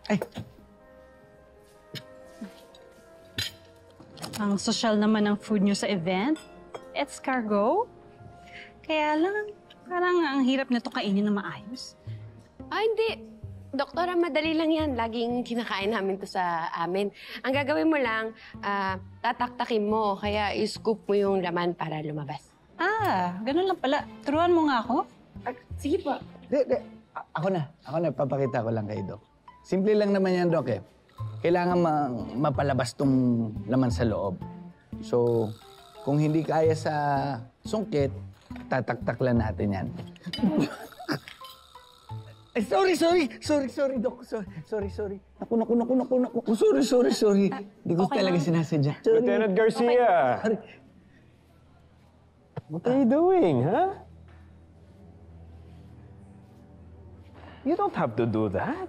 Ay! Ang social naman ng food nyo sa event. Escargot. Kaya lang, parang ang hirap nito kainin na maayos. Ah, hindi. Doktora, madali lang yan. Laging kinakain namin to sa amin. Ang gagawin mo lang, tataktakin mo, kaya i-scoop mo yung laman para lumabas. Ah, ganun lang pala. Turuan mo nga ako. Sige po. Di. Ako na. Papakita ko lang kay Doc. Simple lang naman yan, Doc, eh. Kailangan mapalabas tong laman sa loob. So, kung hindi kaya sa sungkit, tataktak lang natin yan. Ay, sorry, Doc. Sorry. Naku. Sorry. Hindi ko Okay talaga lang. sinasadya. Sorry. Lieutenant Garcia! Sorry. What are you doing, huh? You don't have to do that.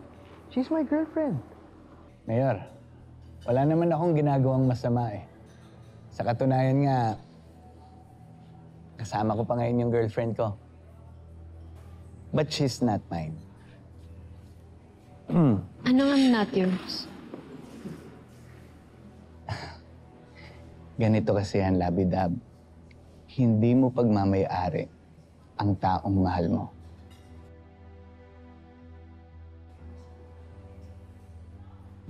She's my girlfriend. Mayor, wala naman akong ginagawang masama eh. Sa katunayan nga, kasama ko pa ngayon yung girlfriend ko. But she's not mine. Ano nga not yours? Ganito kasi yan, Labidab. Hindi mo pagmamayari ang taong mahal mo.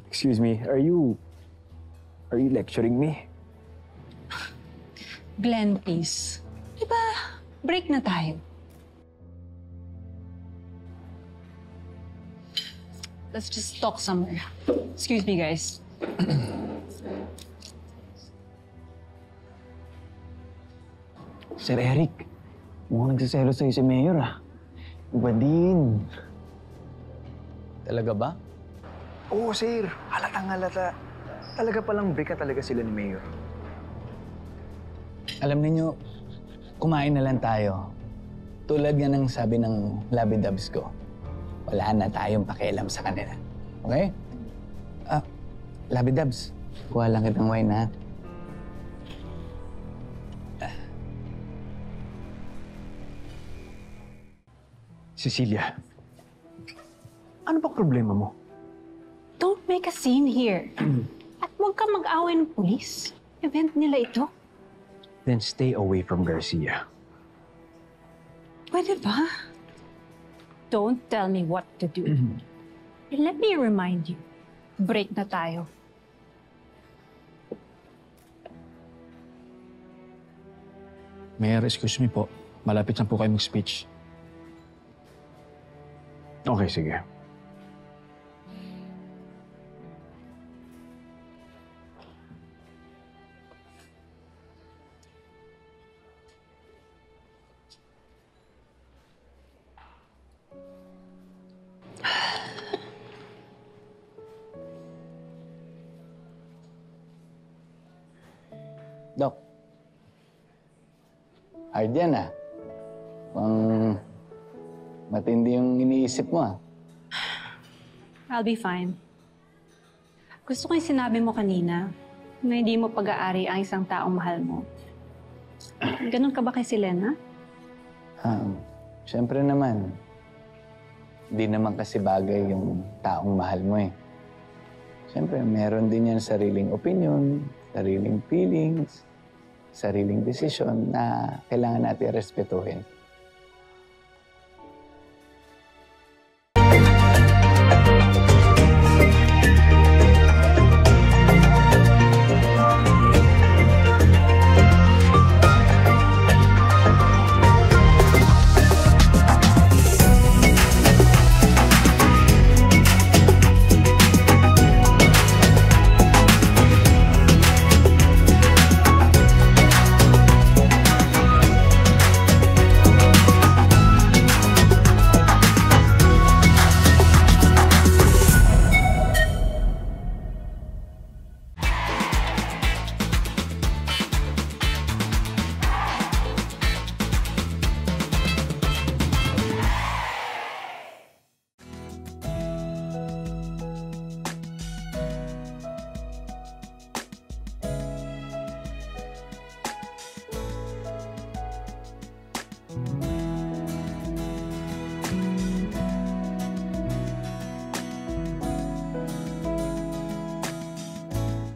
Excuse me, are you lecturing me? Glenn, please. Diba, break na tayo. Let's just talk somewhere. Excuse me, guys. Sir Eric, mukhang nagsaselo sa'yo si Mayor, ah. Iba din. Talaga ba? Oo, sir. Halatang halata. Talaga palang break na talaga sila ni Mayor. Alam niyo, kumain na lang tayo. Tulad nga ng sabi ng Labidabs ko, wala na tayong pakialam sa kanila. Okay? Labidabs, kuha lang kitang wine, ha? Cecilia, ano ba problema mo? Don't make a scene here. At huwag ka mag-away ng pulis. Event nila ito. Then stay away from Garcia. Pwede ba? Don't tell me what to do. And let me remind you, break na tayo. Mayor, excuse me po. Malapit na po kayo mag-speech. Okay, sige. Dok, hard yan, ah. Pang matindi yung iniisip mo, ah. I'll be fine. Gusto ko yung sinabi mo kanina na hindi mo pag-aari ang isang taong mahal mo. Ganun ka ba kay Selena? Siyempre naman, hindi naman kasi bagay yung taong mahal mo, eh. Siyempre, meron din yan sariling opinion, sariling feelings, sariling desisyon na kailangan natin respetuhin.